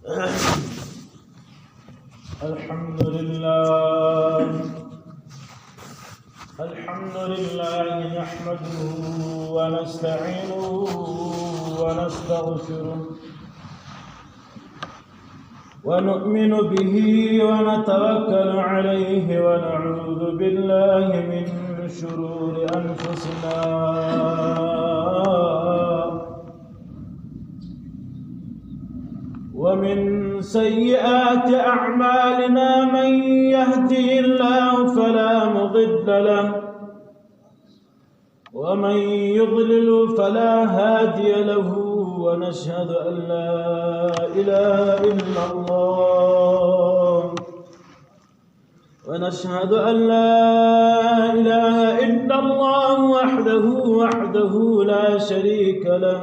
الحمد لله نحمده ونستعينه ونستغفره ونؤمن به ونتوكل عليه ونعوذ بالله من شرور أنفسنا ومن سيئات أعمالنا من يهده الله فلا مضل له ومن يضلل فلا هادي له ونشهد أن لا إله إلا الله وحده لا شريك له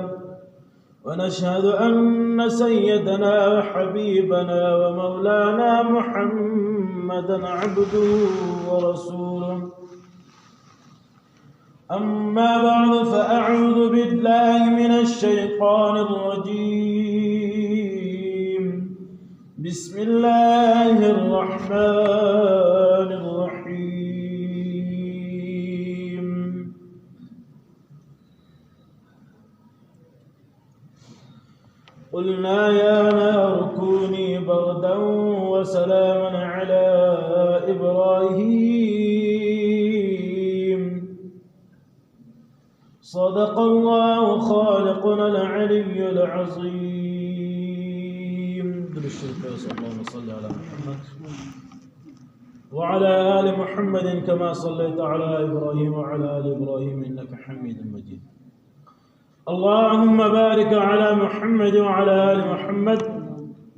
ونشهد أن سيدنا وحبيبنا ومولانا محمدا عبده ورسوله أما بعد فأعوذ بالله من الشيطان الرجيم بسم الله الرحمن الرحيم قلنا يا نار كوني بردا وسلاما على إبراهيم صدق الله خالقنا العلي العظيم. اللهم صل على محمد وعلى آل محمد كما صليت على إبراهيم وعلى آل إبراهيم إنك حميد مجيد. اللهم بارك على محمد وعلى آل محمد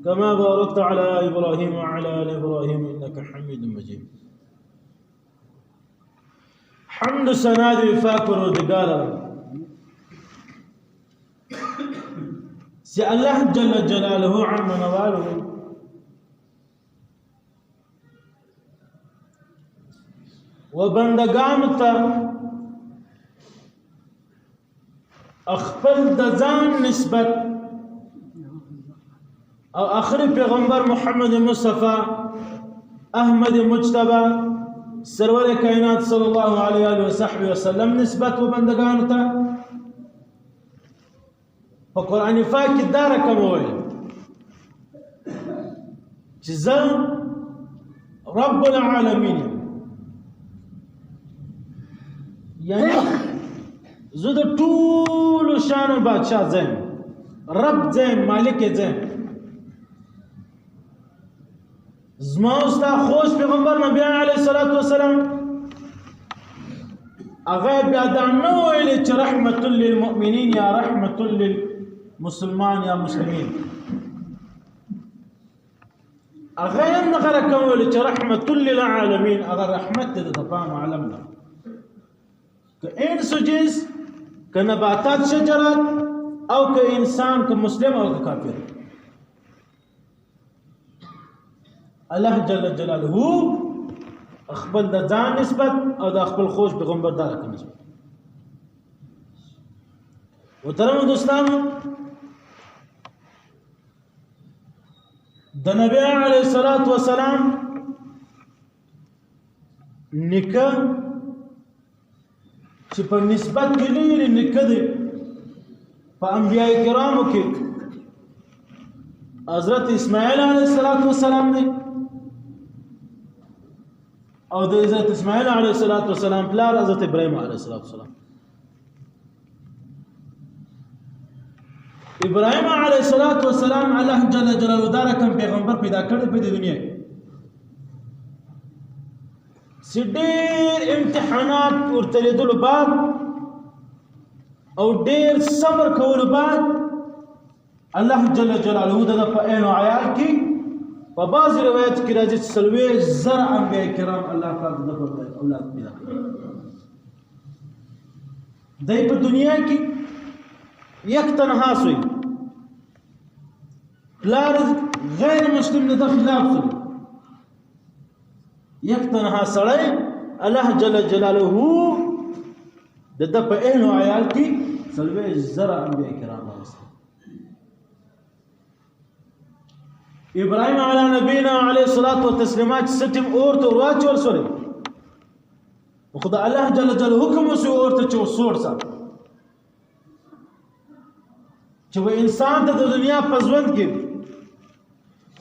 كما باركت على إبراهيم وعلى آل إبراهيم إنك حميد مجيد. حمد سناد فاكر ودقالا سي الله جل جلاله عم نواله وبندگانتا اخپل د ځان نسبت او آخری پیغمبر محمد مصطفی احمد مجتبی سرور کائنات صلی الله علیه و صحبه وسلم نسبت و بندگانتا په قرآن پاک کې دا رقم وایي چې زه رب العالمین یعنی زه د ټولو شانو بادشاه زم رب زم مالک زم زما استا خوش پیغمبر نبی علیه الصلاۃ والسلام هغه بیا دا نه ویل چې رحمت للمؤمنین یا رحمت للمسلمان یا مسلمین هغه هم نغره کول چې رحمت للعالمین هغه رحمت د تمام عالمنا که انس و جنس که نباتات شجرات او که انسان که مسلم او که کافر الله جل جلاله خپل د ځان نسبت او د خپل خوش پیغمبر دار ته نسبت. محترم دوستانو د نبی علیه الصلاۃ والسلام نکاح چې په نسبت کې لري نکاح دی په انبیاء کرامو کې حضرت اسماعیل علیه السلام دی او د حضرت اسماعیل علیه السلام پلار حضرت ابراهیم علیه السلام. ابراهیم علیه السلام الله جل جلاله دا رقم پیغمبر پیدا کړی په دنیا کې ډېر امتحانات ورته لیدلو بعد او ډېر صبر کولو بعد الله جل جلاله د په عین او عیال کې په بعض روایت کې راځي چې 40,000 انبیاء کرام الله پاک د اولاد پیدا کړل. دای په دنیا کې یک تنها سوی پلار غیر مسلم نه د خلاف سوی یک تنها سړی الله جل جلاله د په عین او عیال کې 40,000 انبیاء کرام راوستل. ابراهيم على نبينا عليه الصلاه والتسليم ستم اورته ورواچول سوري خدا الله جل جلاله حکم وسو اورته چو سور سا چې و انسان د دنیا پزوند کې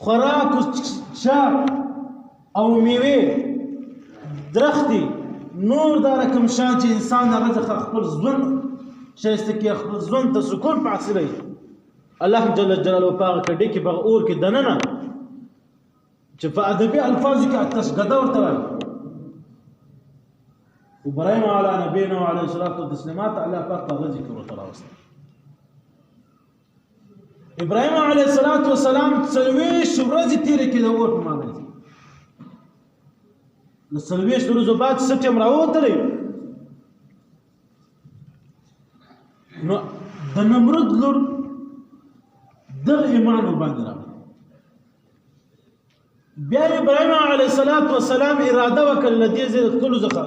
خوراک چا او میوه درختي نور دا رقم شان چې انسان هغه خپل ځوان شایسته کې خپل ځوان ته سکون حاصلوي الله جل جلاله پاک کډي کې بغ اور کې دننه چې په ادبي الفاظ کې تشګدا ورته وایي ابراهيم على نبينا وعليه الصلاه والسلام الله پاک ته ذکر ورته راوست ابراهيم عليه الصلاه والسلام څلويش ورځې تیرې کې د اور په معنی د څلويش ورځې بعد ستم راوتلې نو د نمرود لور دغ ایمان وباندې راغی بیا ابراهيم عليه الصلاه والسلام اراده وکړه لدې زید کلو زخه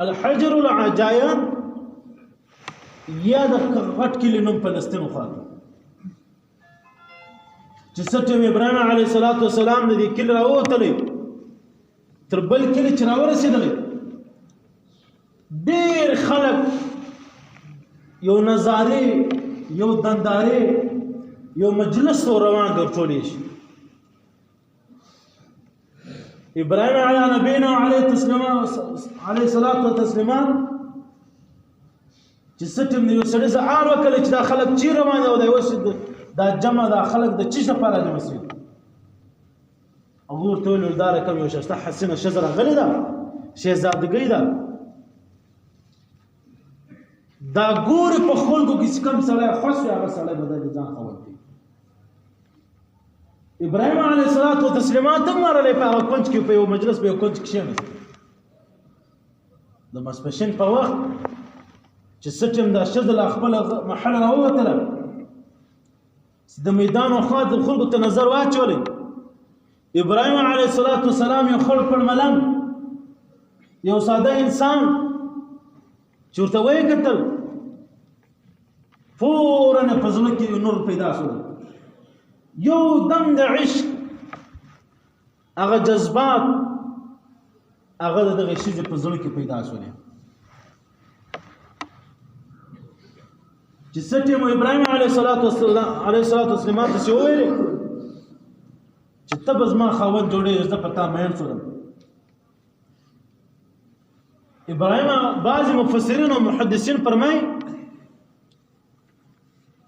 الحجر العجايه یا د غټ کلی نوم فلسطین خو چې ستم ابراهيم عليه الصلاه والسلام د دې کلی راوتلې تر بل کلی چې راورسېدل ډېر خلک یو نظاره یو دنداره یو مجلس روان ګرځولې شي ابراهيم على نبينا عليه الصلاه والسلام چې ستم یو سړی زعار وکړي چې دا خلک چی روان او دا وسد دا جمع دا خلک د چی لپاره جمع شي اور ته ول دار کوم یو شته حسنه شجره غلی دا شهزادګۍ دا دا ګور په خلکو کې کم سره خوښ هغه سره بدل ځان خبر دی ابراهيم عليه الصلاه والسلام ته مرلې په کونج کې په یو مجلس په یو کونج کې شنه د مسپشن په وخت چې ستم دا شذل خپل محل راوتله د میدان او خاط خلکو ته نظر واچولې ابراهيم عليه الصلاه والسلام یو خلک په ملنګ یو ساده انسان چورته وای کتل فورا په ځل کې نور پیدا شو یو دم د عشق هغه جذبات هغه دغه شی په ځل کې پیدا شول چې ستم ابراهيم عليه الصلاه والسلام ته ویل چې تب زما خاوند جوړې زه پتا مېن سره ابراهيم بعض مفسرین او محدثین فرمایي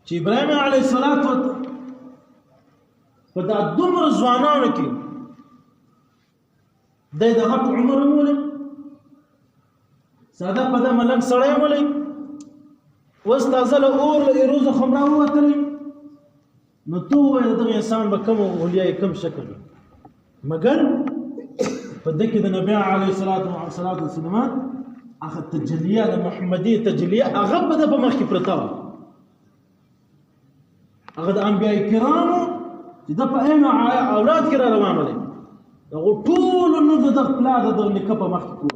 چې ابراهيم عليه الصلاه والسلام په دا دومره ځوانانو کې دغه عمر ولې ساده په دا ملک سړی ولې واستازل اور له روز خمره وتلې نو تو دغه انسان به کوم ولیا کوم شکل مگر په دغه د نبی عليه الصلاه والسلام هغه تجلیه د محمدي تجلیه هغه په د مخ کې پرتا هغه د انبیاء کرامو چې د په عین اولاد کې روان دي هغه ټول نو د خپل د نکاح په مخ کې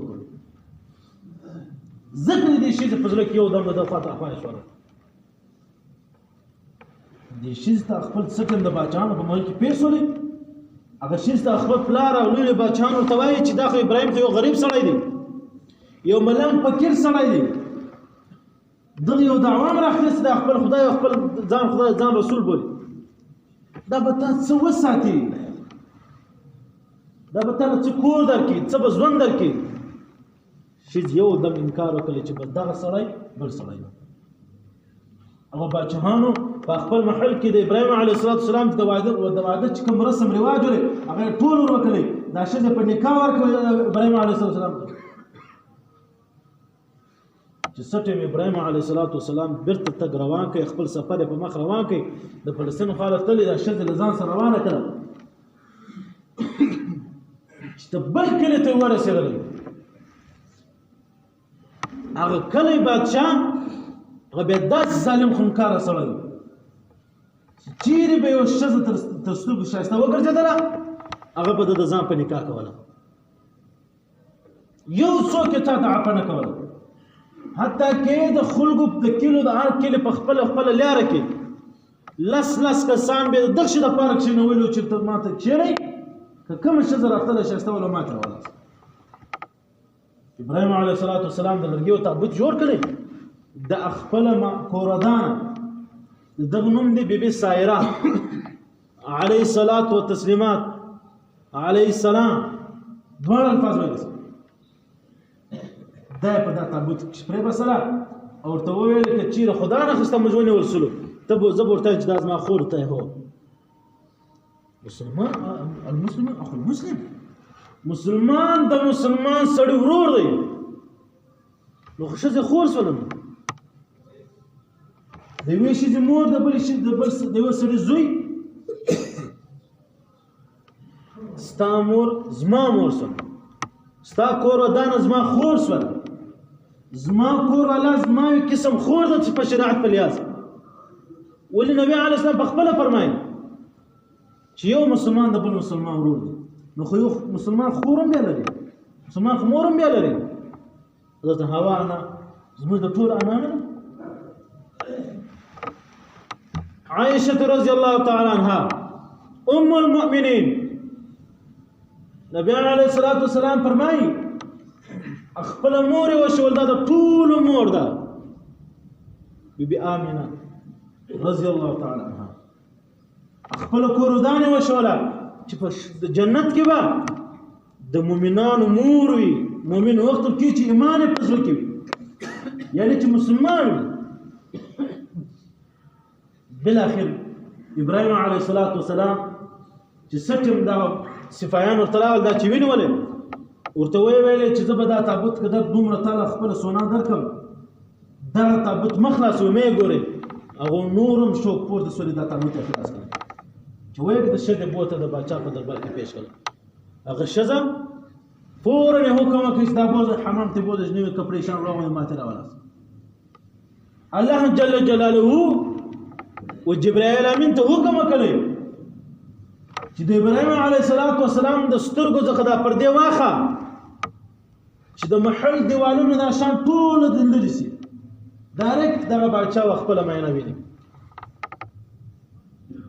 ذکر دې شي په ځل کې یو دم د فاتحه خوښ شو دې شي ته خپل سکند د بچانو په مخ کې پیسولې هغه شي ته خپل پلار او لوی بچانو ته وایي چې دا خو ابراهيم ته یو غریب سړی دی یو ملنګ فقیر سړی دی دغه یو دعوام راخلص د خپل خدای او خپل ځان خدای ځان رسول بولي دا به تاسو وساتي دا به تاسو کور درکې څه به ژوند درکې شي یو دم انکار وکړي چې بل دغه سړی بل سړی هغه بچهانو په خپل محل کې د ابراهيم عليه السلام د واده چې کوم رسم رواج لري هغه ټول ورکړي دا شته په نکاح ورکړي ابراهيم عليه السلام چې ستم ابراهيم عليه السلام بیرته تګ روان کوي خپل سفر په مخ روان کوي د فلسطین خالد تل د شته لزان سره روانه کړه چې بل کله ته ورسېدل هغه کله بادشاہ هغه به داس ظالم خونکار سره چیرې به یو شزه تر سترګو شایسته وګرځېدله هغه به د ځان په نکاح کوله یو څوک ته تعاپه نه کوله حتی کې د خلکو د کلو د هر کلی په خپل لاره کې لس کسان به دغه شي د پاره کښېنولي چې ته ما ته کښېنئ که کومه ښځه راتللی ښایسته وله ما ته راولاست. ابراهیم علیه الصلاة والسلام د لرګیو تابوت جوړ کړی د خپله کوردانه د دغه نوم دی بی بي سایره علیه الصلاة والتسلیمات علیه السلام دواړه الفاظ ویل دا یې په دا تابوت کې پرېبستله او ورته وویل که چېرې خدا نه اخېسته موږ ونیول سلو زه به ورته وایم چې دا زما خور ته هو مسلمان المسلم اخو المسلم مسلمان د مسلمان سړي ورور دی نو خو ښځې خور شوله نو د یوې ښځې مور د یوه سړي زوی ستا مور زما مور شوله ستا کور ودانه زما خور شوله زما کور الله زما یو قسم خور ده چې په شریعت په لحاظ ولې نبی علیه السلام په خپله فرمایي چې یو مسلمان د بل مسلمان ورور دی نو خو یو مسلمان خور هم بیا لري مسلمان خو مور هم بیا لري حضرت حوا انا زموږ د ټول انا نه عائشه رضی الله تعالی عنها ام المؤمنین نبی علیه الصلاة والسلام فرمایي خپل مور وشول دا د ټولو مور ده بی بی آمینه رضی الله تعالی عنها خپل کوردانې وشوله چې په جنت کې به د مؤمنانو مور وي مؤمن وخت کې چې ایمان یې په زړه کې وي یعنی چې مسلمان وي بالاخر ابراهیم علیه الصلاة والسلام چې سټم دا صفایان ورته راغل دا چې ونیولې ورته ویلې چې زه به دا تابوت که در دومره تاله خپله سونا درکړم دا تابوت مه خلاصوي مه یې ګورئ هغو نورم شوق پورته سولې دا تابوت یې خلاص کړی چې وایي د ښځې بوته د باچا په دربار کې پیش کړه هغه ښځه فورا یې حکم وکړ چې دا بوځه حمام ته بوځه نوي کپړې شان راغونډې ما ته راولاست الله جل جلاله و جبرائیل امین ته حکم وکړی چې د ابراهیم علیه السلام د سترګو څخه دا پردې واخه چې د محل دیوالونو دا شان ټول د لرې سي ډایرکټ دغه باچا خپله معاینه ویني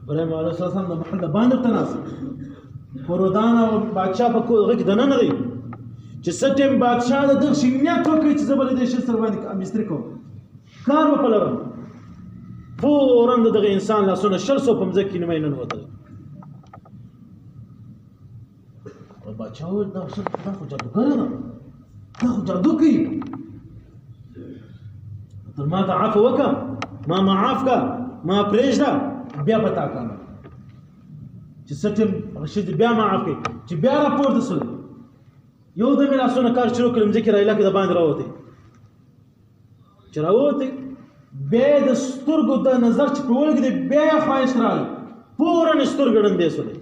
ابراهیم علیه السلام د محل د باندې ورته ناست کورودان او باچا په هغه کې دننه دی چې څه ټیم بادشاه د دغه شي نیت وکړي چې زه به له دې ښځې سره باندې مستري کوم کار به په لرم فورا د دغه انسان لاسونه 600 په مځکه کې نیمه ننوتل باچا وویل دا خو جادوګره ده دا خو جادو کوي تر ما ته عفو وکړه ما معاف کړه ما پرېږده بیا به تا کړم چې څه ټیم هغه ښځې بیا معاف کړي چې بیا راپورته شول یو دم یې لاسونه کار شروع کړل مځکې رایله کې د باندې راوتی چې راوتی بیا یې د سترګو د نظر چې په ولګېدی بیا یې خواهش راغی فورا یې سترګې ړندې شولې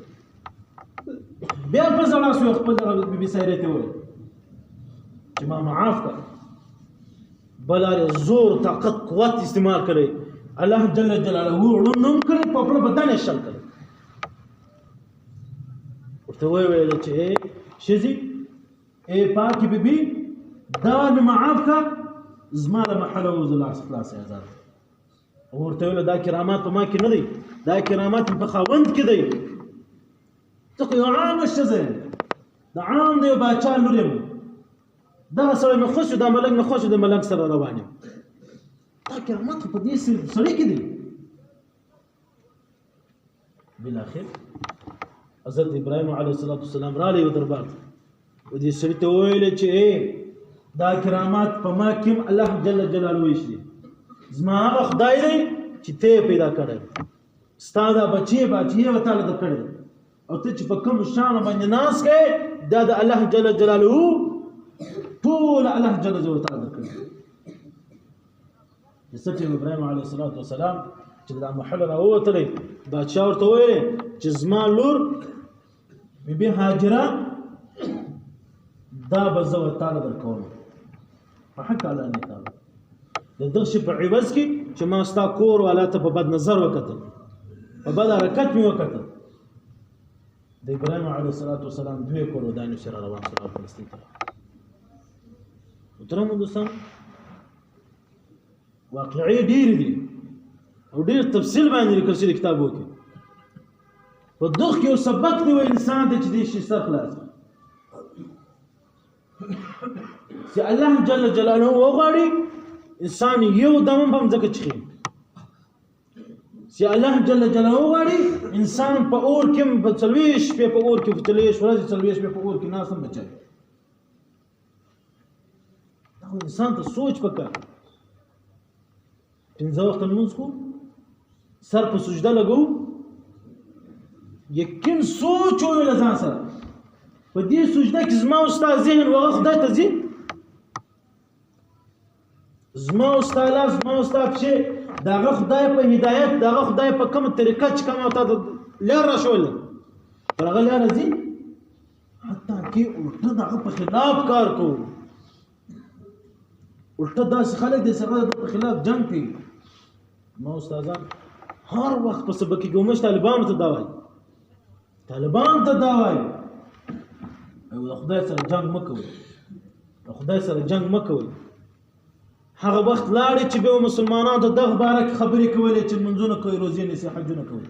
بیا په زړه شو خپل بی بي سایرې ته وویل چې ما معاف کړه بلاره زور طاقت قوت استعمال کړی الله جل جلاله ړوند هم کړی په خپل بدن یې شل کړی ورته وویل چې ښځې ای پاکې بی بي دا مې معاف کړه زما له محله ووځه لاس خلاص یې ازاد ورته ویل دا کرامات په ما کې نه دی دا کرامات په خاوند کې دی ته خو یو عامه ښځه د عام د یو باچا لور یم دغه سړی مې خوښ شو دا ملک مې خوښ شو د ملک سره روان یم دا کرامات خو په دې سړي کې دي بالاخر حضرت ابراهیم علیه السلام راغلی و دربار ته و دې سړي ته وویل چې دا کرامات په ما کې هم الله جل جلاله ویشلي زما هغه خدای دی چې ته یې پیدا کړی ستا دا بچې یې ورته درکړی او ته چې په کوم شان باندې ناست کې دا د الله جل جلاله ټول الله جل جلاله تعالی درکړي چې ابراهیم علیه السلام چې دا محل راووتلی بادشاه ورته وویل چې زما لور بی بي هاجره دا به زه ورتاله درکوم په حق الله نه تعالی د دغه شي په عوض کې چې ما ستا کور والا ته په بد نظر وکتل په بد حرکت مې وکتل د ابراهیم علیه السلام دوی کورودانې سره روان شول فلسطین ته محترمو دوستان واقعي ډېرې دي او ډېر تفصیل باندې لیکل شوي کتابو کې په دغه کې یو سبق دی و انسان دی چې دې شي سر خلاص چې الله جل جلاله وغواړي انسان یو دم هم ځکه چخي چې الله جل جلاله وغواړي انسان په اور کې په 40 شپې په اور کې په 40 ورځې 40 شپې په اور کې ناس هم بچي دا انسان ته سوچ وکړه پنځه وخت لمونځ کو سر په سجده لګو یقین سوچ ویل ځان سره په دې سجده کې زما او ستا ذهن وغه خدای ته ځي زما او ستا لاس زما او ستا پښې دغه خدای په هدایت دغه خدای په کوم طریقه چې کوم ته لار راشول پر هغه لار ځي حتی کې الټه دغه په خلاف کار کوو الټه داسې خلک دي چې په خلاف جنگ کوي ما استادان هر وخت په سبق کې کومش طالبان ته دا وایي طالبان ته دا وایي او خدای سره جنگ مکوئ خدای سره جنگ مکوئ هغه وخت لاړې چې به مسلمانانو ته دغه باره کې خبرې کولې چې منځونه کوي روزې نیسي حجونه کوي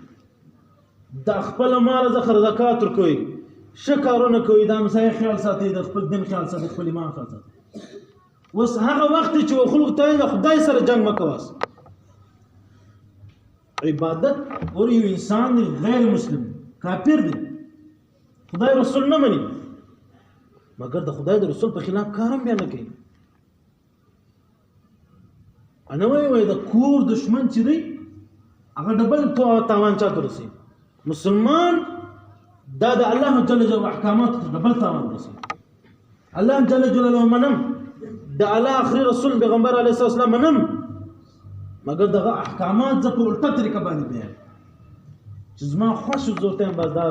د خپل مال څخه زکات ورکوي ښه کارونه کوي د همسایه خیال ساتي د خپل دین خیال ساتي خپل ایمان خیال ساتي اوس هغه وخت چې خلق ته د خدای سره جنگ مکواس عبادت اور یو انسان غیر مسلم کافر دی خدای رسول نه مني مګر د خدای د رسول په خلاف کارم بیا نه کوي انا وای د کور دشمن چې دی هغه ډبل تاوان چاته رسي مسلمان دا د الله جل جلاله احکامات ډبل تاوان رسي الله جل جلاله منم د الله اخري رسول پیغمبر علیه السلام منم مګر دغه احکامات ز په الټه طریقه باندې بیان چې زما خوښ زورته بس دا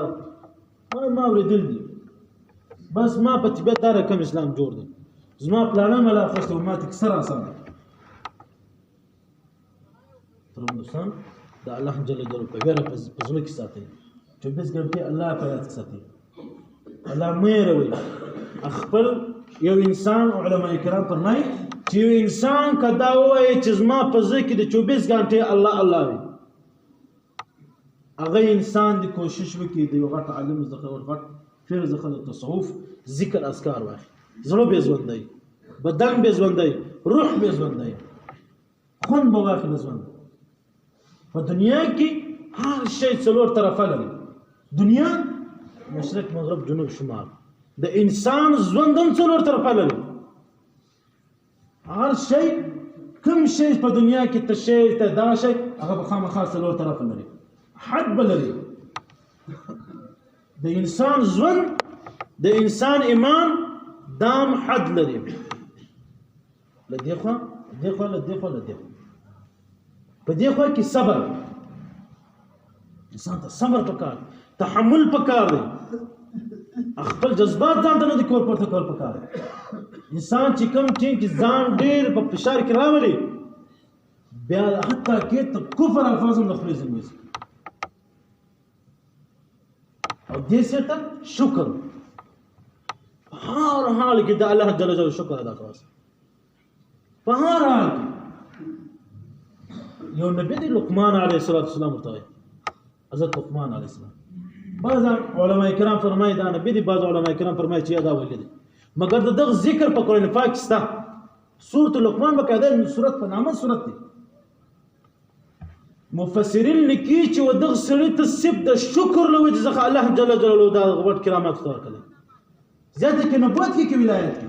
ما ورېدل دي بس ما په طبیعت دا رقم اسلام جوړ دی زما پلانه ملا خوښ ته ما ته کسر آسان تر دوستان د الله جل جلاله په غیر پزونه کې ساتي 24 غنټه الله په یاد ساتي الله مې روي خپل یو انسان علماء کرام فرمایي چې یو انسان کدا وایي چې زما په ځکه د 24 غنټه الله الله وي هغه انسان د کوشش وکړي د یو غټ عالم زخه او غټ فیر زخه د تصوف ذکر اذکار واخلي زړه به ژوندۍ بدن به ژوندۍ روح به ژوندۍ خون به واخلي ژوند په دنیا کې هر شی څلور طرفه لري دنیا مشرق مغرب جنوب شمال د انسان ژوند هم څلور طرفه لري هر شی کوم شی په دنیا کې ته شی ته دا شی هغه په خامخا څلور طرفه لري حد بلري د انسان ژوند د انسان ایمان دام حد لري لدې خو په دې خو کې صبر انسان ته صبر پکار تحمل پکار دی خپل جذبات ځان ته نه کول پورته کول پکار انسان چې کوم چې ځان ډېر په فشار کې راولي بیا حتی کې ته کفر الفاظ هم خپل ځموي او دې سره شکر هر حال کې د الله جل جلاله شکر ادا کوي په هر حال یو نبی دی لقمان علیه السلام ورته حضرت لقمان علیه السلام بعض علماء کرام فرمایي دا نبی دی بعض علماء کرام فرمایي چې دا ویل دي مګر دغه ذکر په قرآن پاک کې ستا سورۃ لقمان بقاعده سورۃ په نامه سورۃ دی مفسرین لیکي چې ودغه سړی ته صرف د شکر لوي ځکه الله جل جلاله دا غوړ کرامات ختور کړي زیاته کې نبوت کې ولایت کې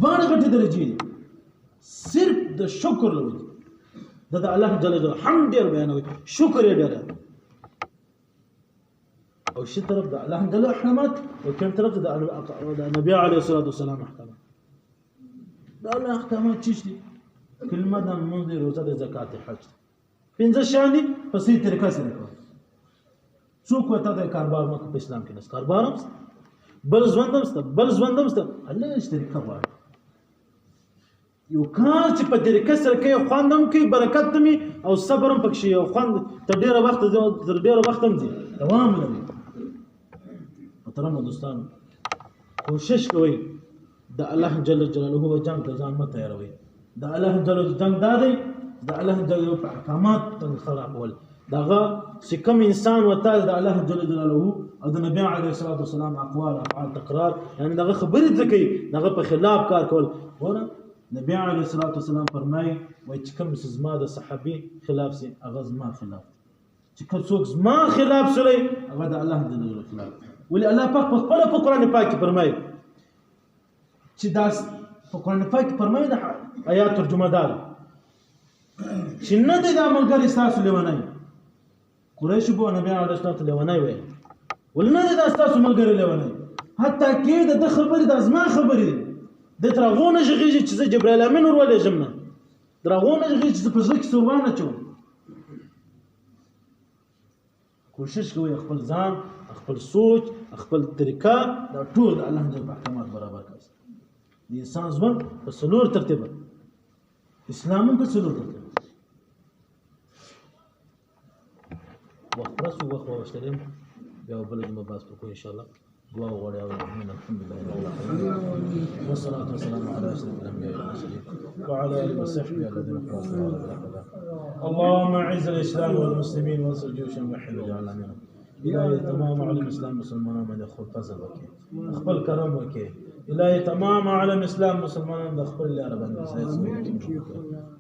باندې غټه درجه صرف د شکر لوي دا الله جل جلاله حمد ډیر بیانوي شکر یې ډیر او شي طرف د الله جل احکامات او کوم طرف د نبی عليه الصلاه والسلام احکامات دا الله احکامات چې کلمه د منځ روزه د زکات حج پنځه شان دي په صحیح طریقه سره کوي څوک وته د کاروبار مکه په اسلام کې نس کاروبار هم بل ژوندم ست الله یې طریقه وایي یو کار چې په طریقه سره کوي خواندم کوي برکت تمي او صبر هم پکې او خوند تر ډیره وخت هم دي دوام لري محترم دوستان کوشش کوئ د الله جل جلاله جنگ ته ځان مه تیاروئ د الله جل جنگ دا دی د الله جل جلاله په احکامات خرابول دغه چې کوم انسان وته د الله جل جلاله او د نبی علیه الصلاه والسلام اقوال افعال تکرار یعنی دغه خبرې ځکه دغه په خلاف کار کول ګوره نبی علیه الصلاه والسلام فرمایي وای چې کوم زما د صحابي خلاف سي هغه زما خلاف چې کوم څوک زما خلاف سره هغه د الله جل جلاله خلاف ولې الله پاک په خپل په قران پاک کې فرمایي چې داس په قران پاک کې فرمایي د آیات ترجمه دار چې نه د عملګری تاسو لیونای قریش بو نبی علیه الصلاه لیونای وي ولنه د تاسو ملګری لیونای حتی کې د خبرې د ازما خبرې د ترغونه ژغیږي چې جبرائیل امین ورولې جمنه ترغونه ژغیږي چې په ځل کې سوروانه چو کوشش کوي خپل ځان خپل سوچ خپل طریقه دا ټول الله جل احکامات برابر کړي د انسان ژوند په څلور ترتیب اسلام په څلور ترتیب وخت رسو وخت واستلم بیا بل ما باز کو ان شاء الله دعا وغوړی او من الحمد لله رب العالمين والصلاه والسلام على اشرف الانبياء والمرسلين وعلى اله وصحبه الذين قاتلوا اللهم اعز الاسلام والمسلمين وانصر جيوش الموحدين واجعلنا منهم الهي تمام على الاسلام مسلمان من يخل فضل وكي اخبر كرم وكي الهي تمام على الاسلام مسلمان دخل لي رب العالمين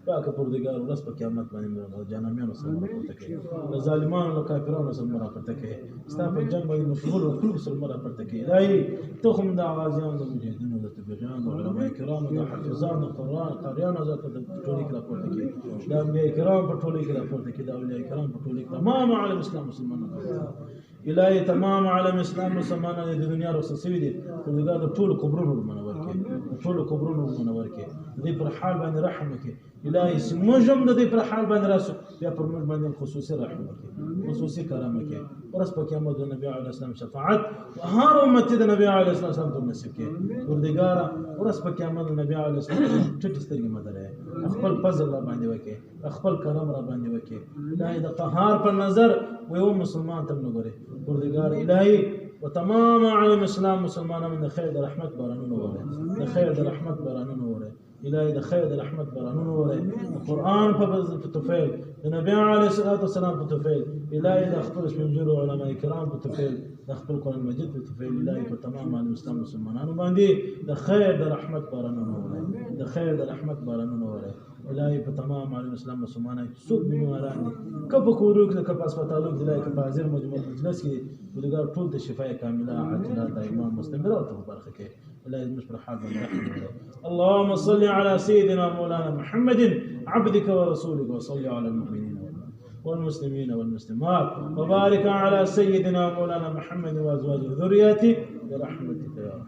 پاک پردگار ورځ په قیامت باندې موږ جانمیانو سره راپورته کوي د ظالمانو او کافرانو سره راپورته کوي ستا په جنگ باندې مشغول او خلق سره راپورته کوي الهي تخم د اوازيان د مجاهدینو د تبلیغیانو د علماء کرامو د حافظانو د قاریانو د ټولې کې راپورته کوي د انبیاء کرام په ټولې کې راپورته کوي د اولیاء کرام په ټولې کې تمام عالم اسلام مسلمانانو الهي تمام عالم اسلام مسلمانانو د دنیا رسوسوي دي پردگار د ټول قبرونو منور کوي ټول قبرونو منور کوي دې پر حال باندې رحم کوي الهي سمجم د دې پر حال باندې راسو بیا پر موږ باندې خصوصي رحم کوي خصوصي کرم کوي ورس په قیامت د نبی علیه السلام شفاعت هر امت د نبی علیه السلام ته نصیب کوي پردگار ورس په قیامت د نبی علیه السلام ټټ سترګې مدره خپل فضل را باندې وکي خپل کرم را باندې وکي الهي د قهار پر نظر و مسلمان تم نګوري پردگار الهي وتمام عالم اسلام مسلمانانو من خیر د رحمت بارانونه وره د خیر د رحمت بارانونه وره الهي د خیر د رحمت بارانونه وره قرآن په توفیل د نبی علیه الصلاه والسلام په توفیل الهي د خپل شمنجرو علماء کرام په توفیل د خپل قرآن مجید په توفیل الهي په تمام عالم اسلام مسلمانانو باندې د خیر د رحمت بارانونه وره د خیر د رحمت بارانونه وره الهي په تمام عالم اسلام مسلمانانو څوک بیماران دي کله کورو کې کله هسپتالو کې الهي په حاضر مجموع مجلس کې ودغه ټول د شفای کامله عاجله دائما مستمره او برخه کې الهي مشبر حال اللهم صل على سيدنا مولانا محمد عبدك ورسولك وصل على المؤمنين والمسلمين والمسلمات وبارك على سيدنا مولانا محمد وازواجه وذرياته برحمتك يا رب